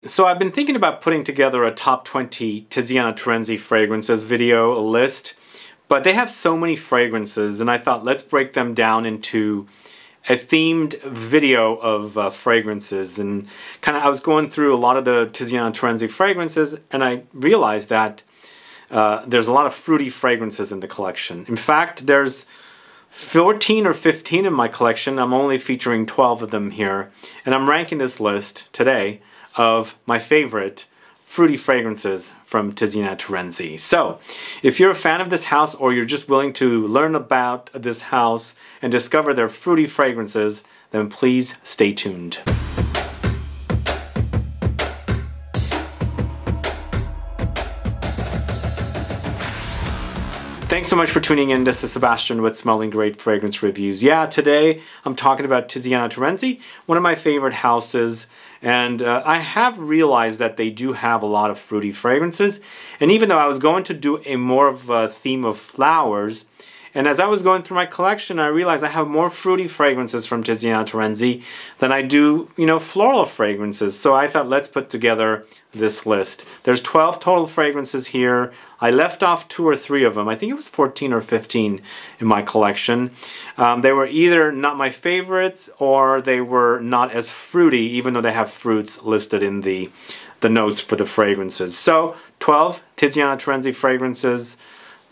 So I've been thinking about putting together a top 20 Tiziana Terenzi fragrances video, a list, but they have so many fragrances and I thought let's break them down into a themed video of fragrances. And I was going through a lot of the Tiziana Terenzi fragrances and I realized that there's a lot of fruity fragrances in the collection. In fact, there's 14 or 15 in my collection. I'm only featuring 12 of them here. And I'm ranking this list today of my favorite fruity fragrances from Tiziana Terenzi. So, if you're a fan of this house or you're just willing to learn about this house and discover their fruity fragrances, then please stay tuned. Thanks so much for tuning in. This is Sebastian with Smelling Great Fragrance Reviews. Yeah, today I'm talking about Tiziana Terenzi, one of my favorite houses, and I have realized that they do have a lot of fruity fragrances. And even though I was going to do a more of a theme of flowers, and as I was going through my collection, I realized I have more fruity fragrances from Tiziana Terenzi than I do, floral fragrances. So I thought, let's put together this list. There's 12 total fragrances here. I left off 2 or 3 of them. I think it was 14 or 15 in my collection. They were either not my favorites or they were not as fruity, even though they have fruits listed in the notes for the fragrances. So 12 Tiziana Terenzi fragrances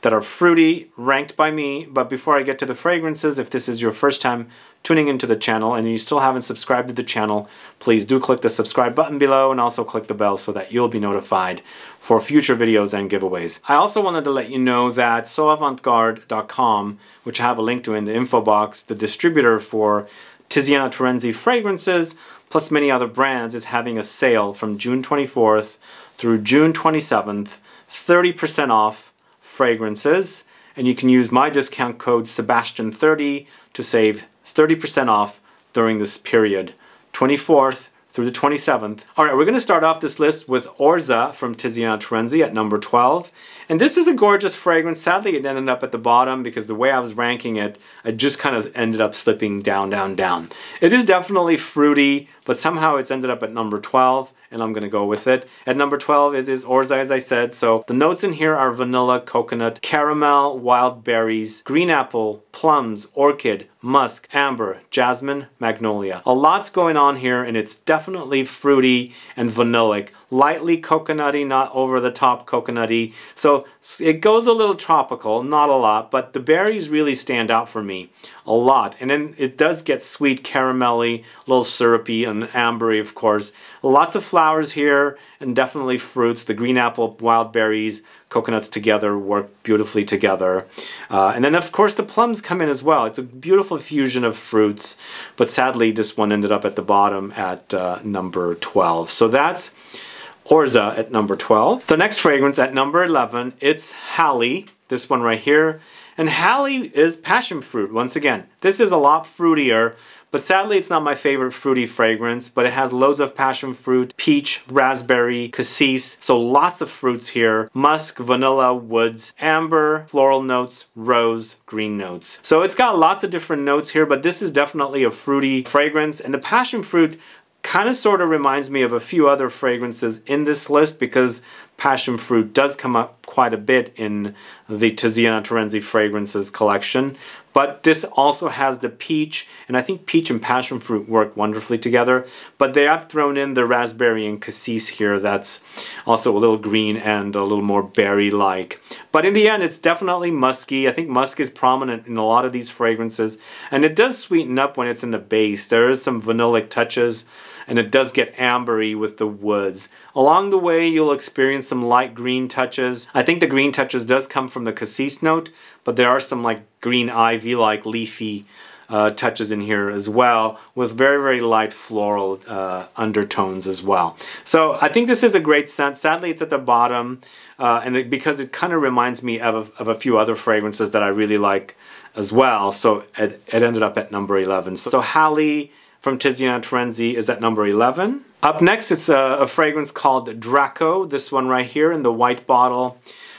that are fruity, ranked by me. But before I get to the fragrances, if this is your first time tuning into the channel and you still haven't subscribed to the channel, please do click the subscribe button below and also click the bell so that you'll be notified for future videos and giveaways. I also wanted to let you know that soavantgarde.com, which I have a link to in the info box, the distributor for Tiziana Terenzi fragrances, plus many other brands, is having a sale from June 24th through June 27th, 30% off fragrances, and you can use my discount code Sebastian30 to save 30% off during this period, 24th through the 27th. Alright, we're going to start off this list with ORZA from Tiziana Terenzi at number 12. And this is a gorgeous fragrance. Sadly, it ended up at the bottom because the way I was ranking it, I just kind of ended up slipping down, down, down. It is definitely fruity, but somehow it's ended up at number 12. And I'm going to go with it. At number 12, it is ORZA, as I said. So the notes in here are vanilla, coconut, caramel, wild berries, green apple, plums, orchid, musk, amber, jasmine, magnolia. A lot's going on here, and it's definitely fruity and vanillic. Lightly coconutty, not over the top coconutty. So it goes a little tropical, not a lot, but the berries really stand out for me a lot. And then it does get sweet, caramelly, a little syrupy, and ambery, of course. Lots of flowers here, and definitely fruits. The green apple, wild berries, coconuts together work beautifully together. And then, of course, the plums come in as well. It's a beautiful fusion of fruits, but sadly, this one ended up at the bottom at number 12. So that's ORZA at number 12. The next fragrance at number 11, it's HALLEY, this one right here. And HALLEY is passion fruit, once again. This is a lot fruitier, but sadly it's not my favorite fruity fragrance, but it has loads of passion fruit, peach, raspberry, cassis, so lots of fruits here. Musk, vanilla, woods, amber, floral notes, rose, green notes. So it's got lots of different notes here, but this is definitely a fruity fragrance, and the passion fruit kind of sort of reminds me of a few other fragrances in this list because passion fruit does come up quite a bit in the Tiziana Terenzi fragrances collection. But this also has the peach, and I think peach and passion fruit work wonderfully together. But they have thrown in the raspberry and cassis here that's also a little green and a little more berry-like. But in the end, it's definitely musky. I think musk is prominent in a lot of these fragrances. And it does sweeten up when it's in the base. There is some vanillic touches, and it does get ambery with the woods. Along the way, you'll experience some light green touches. I think the green touches does come from the cassis note, but there are some like green ivy-like leafy touches in here as well, with very, very light floral undertones as well. So I think this is a great scent. Sadly, it's at the bottom, because it kind of reminds me of a few other fragrances that I really like as well. So it ended up at number 11. So HALLEY from Tiziana Terenzi is at number 11. Up next, it's a fragrance called DRACO, this one right here in the white bottle.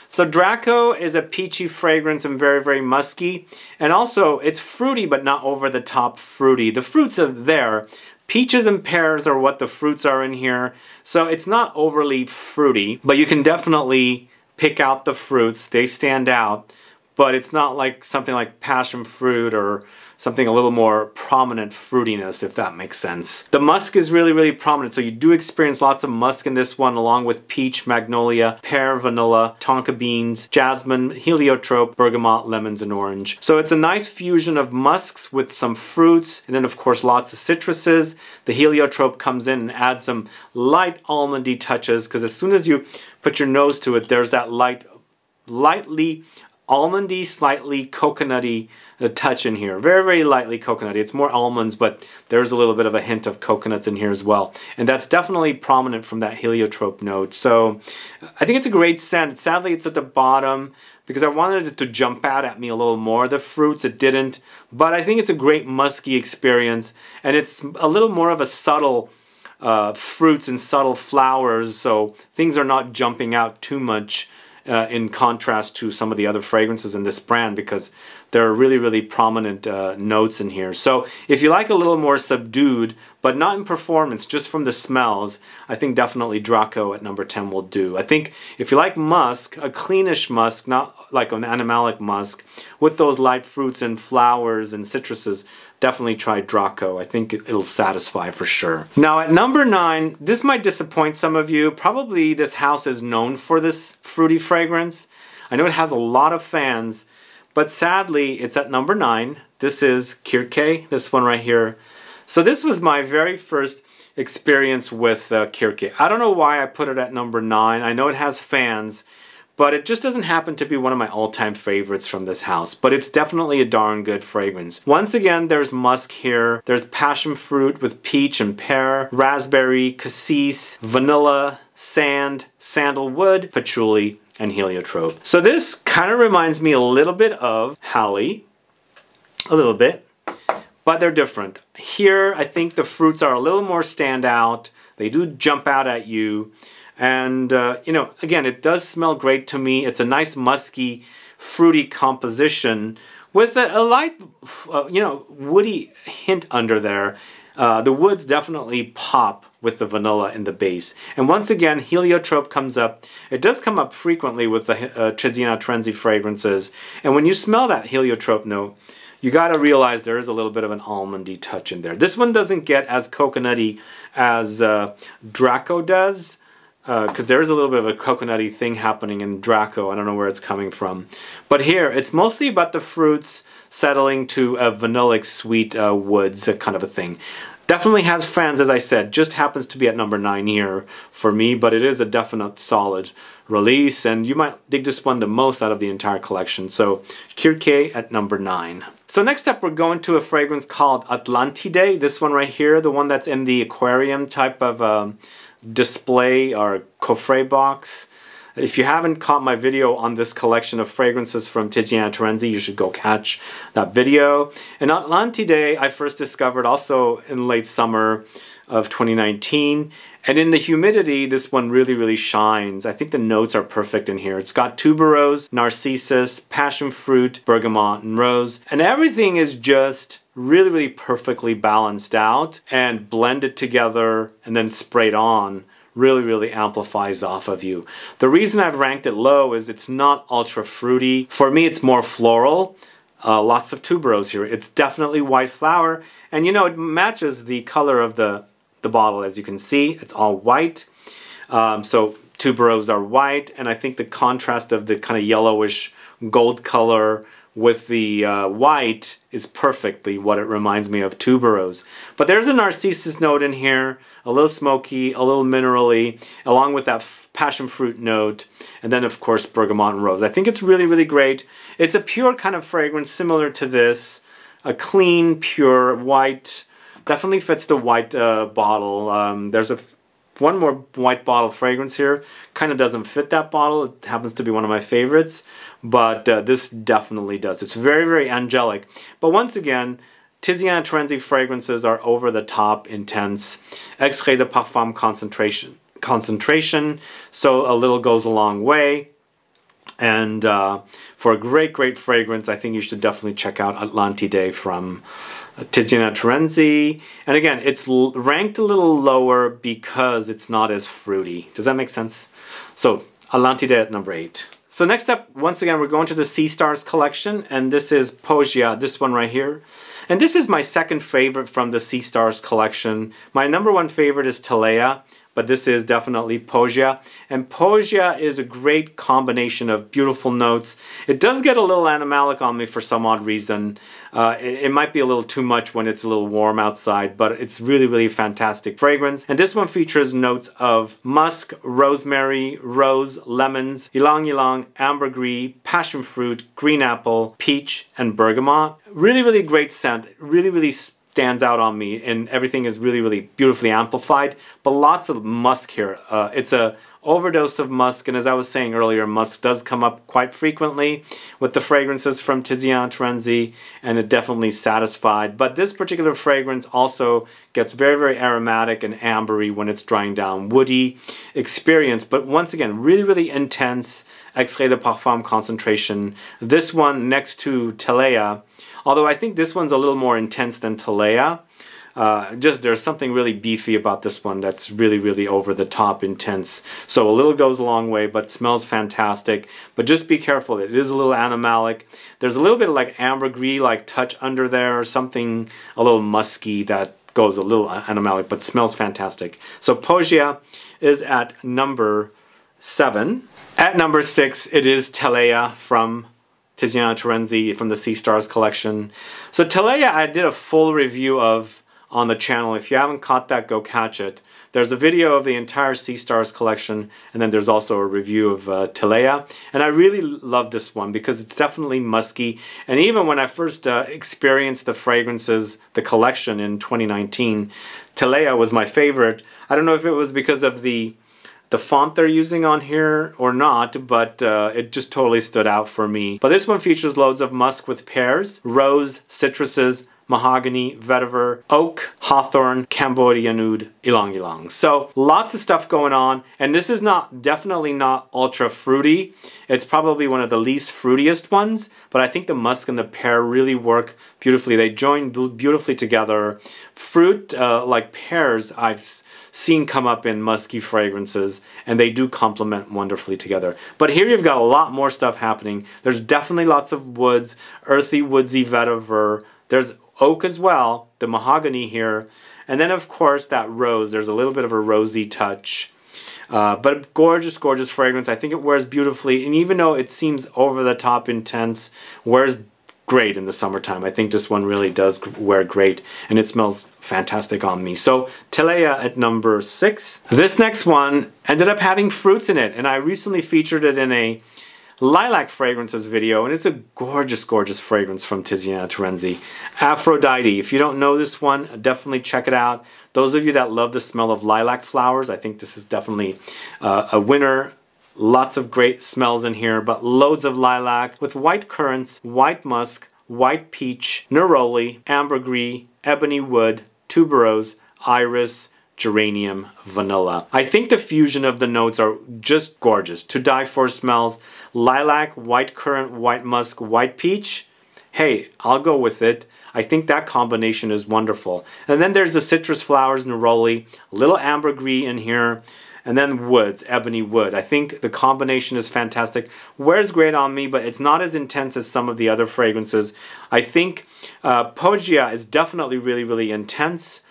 So DRACO is a peachy fragrance and very, very musky. And also, it's fruity, but not over the top fruity. The fruits are there, Peaches and pears are what the fruits are in here. So it's not overly fruity, but you can definitely pick out the fruits. They stand out, but it's not like something like passion fruit or something a little more prominent fruitiness, if that makes sense. The musk is really, really prominent, so you do experience lots of musk in this one, along with peach, magnolia, pear, vanilla, tonka beans, jasmine, heliotrope, bergamot, lemons, and orange. So it's a nice fusion of musks with some fruits, and then of course lots of citruses. The heliotrope comes in and adds some light almondy touches, because as soon as you put your nose to it, there's that lightly almondy, slightly coconutty touch in here. Very, very lightly coconutty. It's more almonds, but there's a little bit of a hint of coconuts in here as well. And that's definitely prominent from that heliotrope note. So I think it's a great scent. Sadly, it's at the bottom because I wanted it to jump out at me a little more. The fruits, it didn't. But I think it's a great musky experience. And it's a little more of a subtle fruits and subtle flowers. So things are not jumping out too much. In contrast to some of the other fragrances in this brand, because there are really, really prominent notes in here. So if you like a little more subdued, but not in performance, just from the smells, I think definitely DRACO at number 10 will do. I think if you like musk, a cleanish musk, not like an animalic musk, with those light fruits and flowers and citruses, definitely try DRACO. I think it'll satisfy for sure. Now at number 9, this might disappoint some of you. Probably this house is known for this fruity fragrance. I know it has a lot of fans, but sadly it's at number 9. This is KIRKE, this one right here. So this was my very first experience with KIRKE. I don't know why I put it at number 9. I know it has fans, but it just doesn't happen to be one of my all-time favorites from this house. But it's definitely a darn good fragrance. Once again, there's musk here. There's passion fruit with peach and pear, raspberry, cassis, vanilla, sand, sandalwood, patchouli, and heliotrope. So this kind of reminds me a little bit of HALLEY. A little bit. But they're different. Here, I think the fruits are a little more standout. They do jump out at you. And, you know, again, it does smell great to me. It's a nice musky, fruity composition with a light, you know, woody hint under there. The woods definitely pop with the vanilla in the base. And once again, heliotrope comes up. It does come up frequently with the Tiziana Terenzi fragrances. And when you smell that heliotrope note, you got to realize there is a little bit of an almondy touch in there. This one doesn't get as coconutty as DRACO does. Because there is a little bit of a coconutty thing happening in DRACO. I don't know where it's coming from. But here, it's mostly about the fruits settling to a vanillic sweet woods kind of a thing. Definitely has fans, as I said. Just happens to be at number 9 here for me. But it is a definite solid release. And you might dig this one the most out of the entire collection. So KIRKE at number 9. So next up, we're going to a fragrance called Atlantide. This one right here. The one that's in the aquarium type of display or coffret box. If you haven't caught my video on this collection of fragrances from Tiziana Terenzi, you should go catch that video. And Atlantide I first discovered also in late summer of 2019. And in the humidity, this one really, really shines. I think the notes are perfect in here. It's got tuberose, narcissus, passion fruit, bergamot, and rose. And everything is just really, really perfectly balanced out and blended together and then sprayed on. Really, really amplifies off of you. The reason I've ranked it low is it's not ultra fruity. For me, it's more floral. Lots of tuberose here. It's definitely white flower. And you know, it matches the color of the bottle. As you can see, it's all white. So tuberose are white. And I think the contrast of the kind of yellowish gold color with the white is perfectly what it reminds me of tuberose. But there's a narcissus note in here, a little smoky, a little minerally, along with that passion fruit note, and then of course bergamot and rose. I think it's really, really great. It's a pure kind of fragrance similar to this, a clean, pure white, definitely fits the white bottle. There's one more white bottle fragrance here. Kind of doesn't fit that bottle. It happens to be one of my favorites. But this definitely does. It's very, very angelic. But once again, Tiziana Terenzi fragrances are over the top, intense. Extrait de parfum concentration. So a little goes a long way. And for a great, great fragrance, I think you should definitely check out Atlantide from Tiziana Terenzi. And again, it's ranked a little lower because it's not as fruity. Does that make sense? So, Atlantide at number 8. So next up, once again, we're going to the Sea Stars collection, and this is POGGIA, this one right here. And this is my second favorite from the Sea Stars collection. My number one favorite is TELEA, but this is definitely POGGIA. And POGGIA is a great combination of beautiful notes. It does get a little animalic on me for some odd reason. It might be a little too much when it's a little warm outside, but it's really, really fantastic fragrance. And this one features notes of musk, rosemary, rose, lemons, ylang-ylang, ambergris, passion fruit, green apple, peach, and bergamot. Really, really great scent. Really, really stands out on me, and everything is really, really beautifully amplified, but lots of musk here. It's a overdose of musk, and as I was saying earlier, musk does come up quite frequently with the fragrances from Tiziana Terenzi, and it definitely satisfied. But this particular fragrance also gets very, very aromatic and ambery when it's drying down. Woody experience, but once again, really, really intense extrait de parfum concentration. This one next to TELEA, although I think this one's a little more intense than TELEA. Just there's something really beefy about this one that's really, really over the top intense. So a little goes a long way, but smells fantastic. But just be careful, it is a little animalic. There's a little bit of like ambergris like touch under there, or something a little musky that goes a little animalic, but smells fantastic. So POGGIA is at number 7. At number 6, it is TELEA from Tiziana Terenzi from the Sea Stars collection. So TELEA I did a full review of on the channel. If you haven't caught that, go catch it. There's a video of the entire Sea Stars collection, and then there's also a review of TELEA. And I really love this one because it's definitely musky. And even when I first experienced the fragrances, the collection in 2019, TELEA was my favorite. I don't know if it was because of the font they're using on here or not, but it just totally stood out for me. But this one features loads of musk with pears, rose, citruses, mahogany, vetiver, oak, hawthorn, Cambodian oud, ylang-ylang. So lots of stuff going on, and this is definitely not ultra fruity. It's probably one of the least fruitiest ones, but I think the musk and the pear really work beautifully. They join beautifully together. Fruit like pears I've seen come up in musky fragrances, and they do complement wonderfully together. But here you've got a lot more stuff happening. There's definitely lots of woods, earthy, woodsy vetiver. There's oak as well, the mahogany here, and then of course that rose. There's a little bit of a rosy touch, but gorgeous, gorgeous fragrance. I think it wears beautifully, and even though it seems over the top intense, wears great in the summertime. I think this one really does wear great, and it smells fantastic on me. So TELEA at number 6. This next one ended up having fruits in it, and I recently featured it in a lilac fragrances video, and it's a gorgeous, gorgeous fragrance from Tiziana Terenzi. Aphrodite. If you don't know this one, definitely check it out. Those of you that love the smell of lilac flowers, I think this is definitely a winner. Lots of great smells in here, but loads of lilac with white currants, white musk, white peach, neroli, ambergris, ebony wood, tuberose, iris, geranium, vanilla. I think the fusion of the notes are just gorgeous. To die for smells. Lilac, white currant, white musk, white peach. Hey, I'll go with it. I think that combination is wonderful. And then there's the citrus flowers, neroli, a little ambergris in here, and then woods, ebony wood. I think the combination is fantastic. Wears great on me, but it's not as intense as some of the other fragrances. I think POGGIA is definitely really, really intense.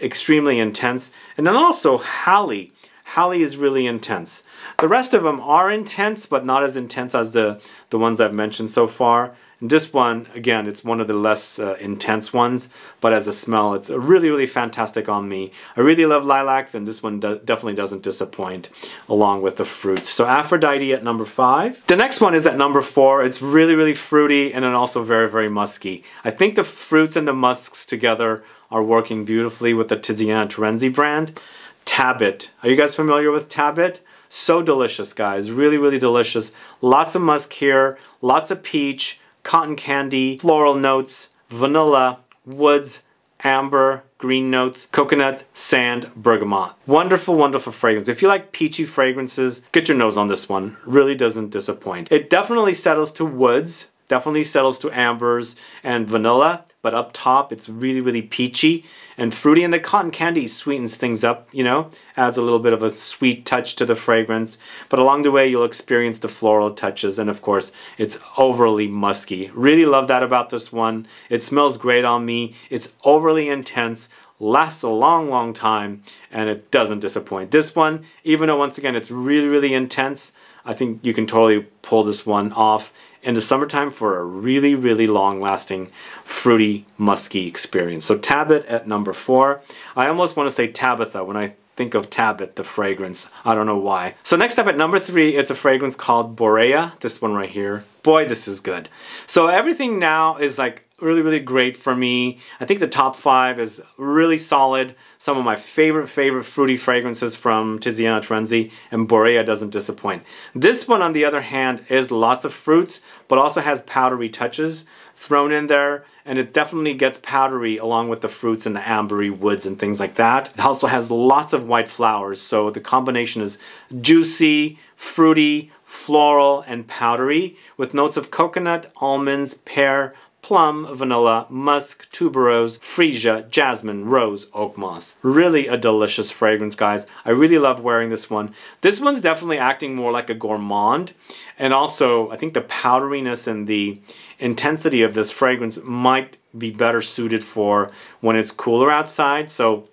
Extremely intense. And then also HALLEY. HALLEY is really intense. The rest of them are intense, but not as intense as the ones I've mentioned so far. And this one, again, it's one of the less intense ones, but as a smell, it's really, really fantastic on me. I really love lilacs, and this one definitely doesn't disappoint, along with the fruits. So Aphrodite at number 5. The next one is at number 4. It's really, really fruity, and then also very, very musky. I think the fruits and the musks together are working beautifully with the Tiziana Terenzi brand. Tabit. Are you guys familiar with Tabit? So delicious, guys. Really, really delicious. Lots of musk here, lots of peach, cotton candy, floral notes, vanilla, woods, amber, green notes, coconut, sand, bergamot. Wonderful, wonderful fragrance. If you like peachy fragrances, get your nose on this one. Really doesn't disappoint. It definitely settles to woods, definitely settles to ambers and vanilla, but up top it's really, really peachy and fruity, and the cotton candy sweetens things up, you know, adds a little bit of a sweet touch to the fragrance. But along the way, you'll experience the floral touches, and of course, it's overly musky. Really love that about this one. It smells great on me. It's overly intense, lasts a long, long time, and it doesn't disappoint. This one, even though once again, it's really, really intense, I think you can totally pull this one off in the summertime for a really, really long-lasting, fruity, musky experience. So Tabit at number 4. I almost want to say Tabitha when I think of Tabit, the fragrance. I don't know why. So next up at number 3, it's a fragrance called Borea. This one right here. Boy, this is good. So everything now is like really, really great for me. I think the top 5 is really solid. Some of my favorite fruity fragrances from Tiziana Terenzi, and Borea doesn't disappoint. This one, on the other hand, is lots of fruits, but also has powdery touches thrown in there, and it definitely gets powdery along with the fruits and the ambery woods and things like that. It also has lots of white flowers, so the combination is juicy, fruity, floral, and powdery, with notes of coconut, almonds, pear, plum, vanilla, musk, tuberose, freesia, jasmine, rose, oak moss. Really a delicious fragrance, guys. I really love wearing this one. This one's definitely acting more like a gourmand, and also I think the powderiness and the intensity of this fragrance might be better suited for when it's cooler outside, so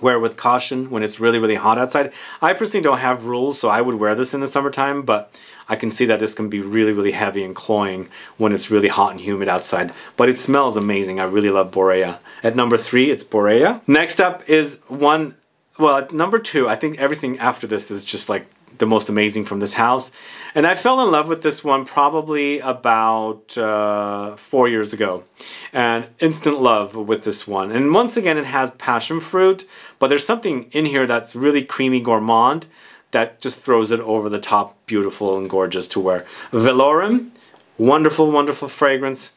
wear with caution when it's really, really hot outside. I personally don't have rules, so I would wear this in the summertime, but I can see that this can be really, really heavy and cloying when it's really hot and humid outside. But it smells amazing. I really love Borea. At number 3, it's Borea. Next up is one, well, at number 2, I think everything after this is just like the most amazing from this house. And I fell in love with this one probably about 4 years ago. And instant love with this one. And once again, it has passion fruit, but there's something in here that's really creamy gourmand that just throws it over the top, beautiful and gorgeous to wear. Velorum, wonderful, wonderful fragrance.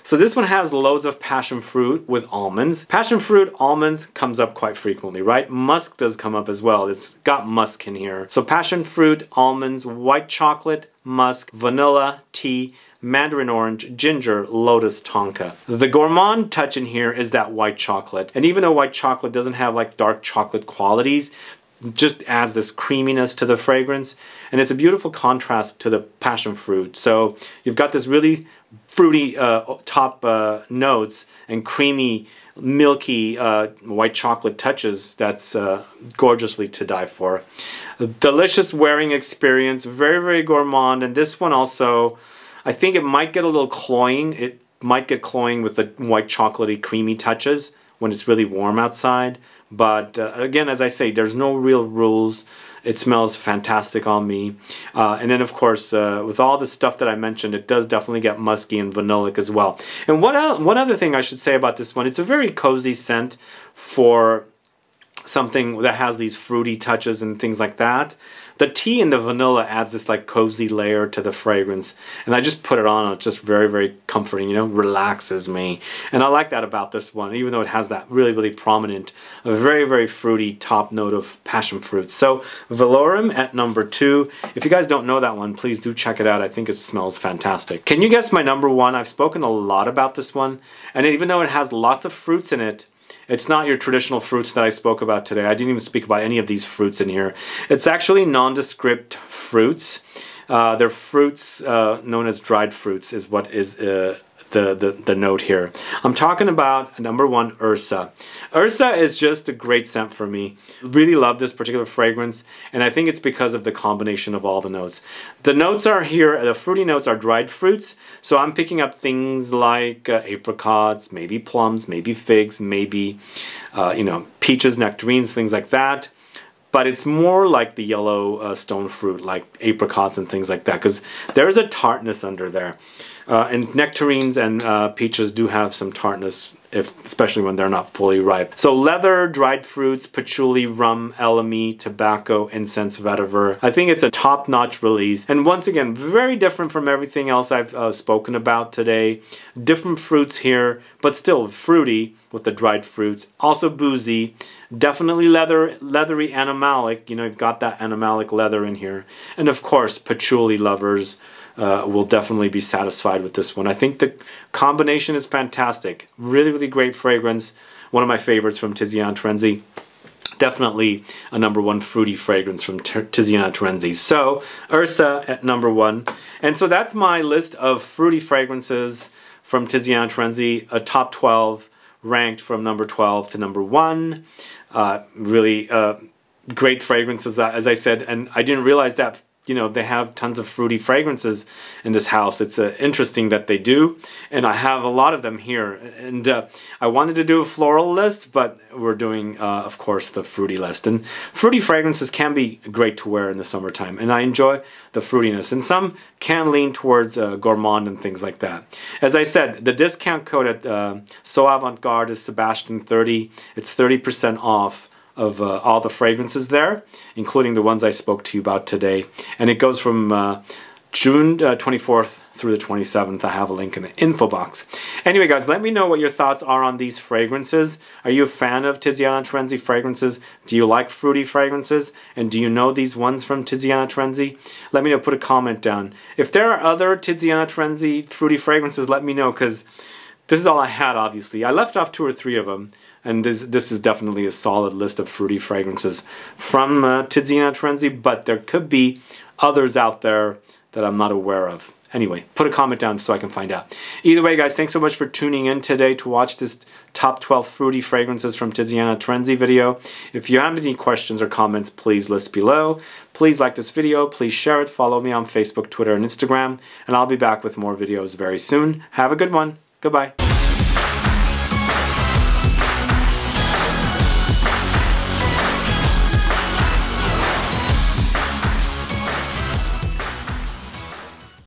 So this one has loads of passion fruit with almonds. Passion fruit, almonds comes up quite frequently, right? Musk does come up as well. It's got musk in here. So passion fruit, almonds, white chocolate, musk, vanilla, tea, mandarin orange, ginger, lotus, tonka. The gourmand touch in here is that white chocolate. And even though white chocolate doesn't have like dark chocolate qualities, just adds this creaminess to the fragrance, and it's a beautiful contrast to the passion fruit. So you've got this really fruity top notes and creamy, milky white chocolate touches that's gorgeously to die for. A delicious wearing experience, very, very gourmand, and this one also, I think it might get a little cloying. It might get cloying with the white chocolatey creamy touches when it's really warm outside. But again, as I say, there's no real rules. It smells fantastic on me. And then, of course, with all the stuff that I mentioned, it does definitely get musky and vanillic as well. And one other thing I should say about this one, it's a very cozy scent for something that has these fruity touches and things like that. The tea and the vanilla adds this like cozy layer to the fragrance, and I just put it on. It's just very, very comforting, you know, relaxes me. And I like that about this one, even though it has that really, really prominent, very, very fruity top note of passion fruit. So Velorum at number 2. If you guys don't know that one, please do check it out. I think it smells fantastic. Can you guess my number 1? I've spoken a lot about this one, and even though it has lots of fruits in it, it's not your traditional fruits that I spoke about today. I didn't even speak about any of these fruits in here. It's actually nondescript fruits. They're fruits known as dried fruits is what is the note here. I'm talking about number 1, ORZA. ORZA is just a great scent for me. Really love this particular fragrance, and I think it's because of the combination of all the notes. The notes are here, the fruity notes are dried fruits, so I'm picking up things like apricots, maybe plums, maybe figs, maybe you know, peaches, nectarines, things like that. But it's more like the yellow stone fruit, like apricots and things like that, because there's a tartness under there. And nectarines and peaches do have some tartness, especially when they're not fully ripe. So leather, dried fruits, patchouli, rum, LME, tobacco, incense, vetiver. I think it's a top-notch release. And once again, very different from everything else I've spoken about today. Different fruits here, but still fruity with the dried fruits. Also boozy, Definitely leathery animalic. You know, you've got that animalic leather in here. And of course, patchouli lovers will definitely be satisfied with this one. I think the combination is fantastic. Really, really great fragrance. One of my favorites from Tiziana Terenzi. Definitely a #1 fruity fragrance from Tiziana Terenzi. So, ORZA at #1. And so that's my list of fruity fragrances from Tiziana Terenzi, a top 12 ranked from number 12 to #1. Really great fragrances, as I said, and I didn't realize that, you know, they have tons of fruity fragrances in this house. It's interesting that they do, and I have a lot of them here. And I wanted to do a floral list, but we're doing, of course, the fruity list. And fruity fragrances can be great to wear in the summertime, and I enjoy the fruitiness. And some can lean towards gourmand and things like that. As I said, the discount code at So Avant-Garde is Sebastian30. It's 30% off of all the fragrances there, including the ones I spoke to you about today. And it goes from June 24th through the 27th. I have a link in the info box. Anyway, guys, let me know what your thoughts are on these fragrances. Are you a fan of Tiziana Terenzi fragrances? Do you like fruity fragrances? And do you know these ones from Tiziana Terenzi? Let me know. Put a comment down. If there are other Tiziana Terenzi fruity fragrances, let me know, because this is all I had, obviously. I left off 2 or 3 of them, and this is definitely a solid list of fruity fragrances from Tiziana Terenzi, but there could be others out there that I'm not aware of. Anyway, put a comment down so I can find out. Either way, guys, thanks so much for tuning in today to watch this top 12 fruity fragrances from Tiziana Terenzi video. If you have any questions or comments, please list below. Please like this video, please share it, follow me on Facebook, Twitter, and Instagram, and I'll be back with more videos very soon. Have a good one. Goodbye.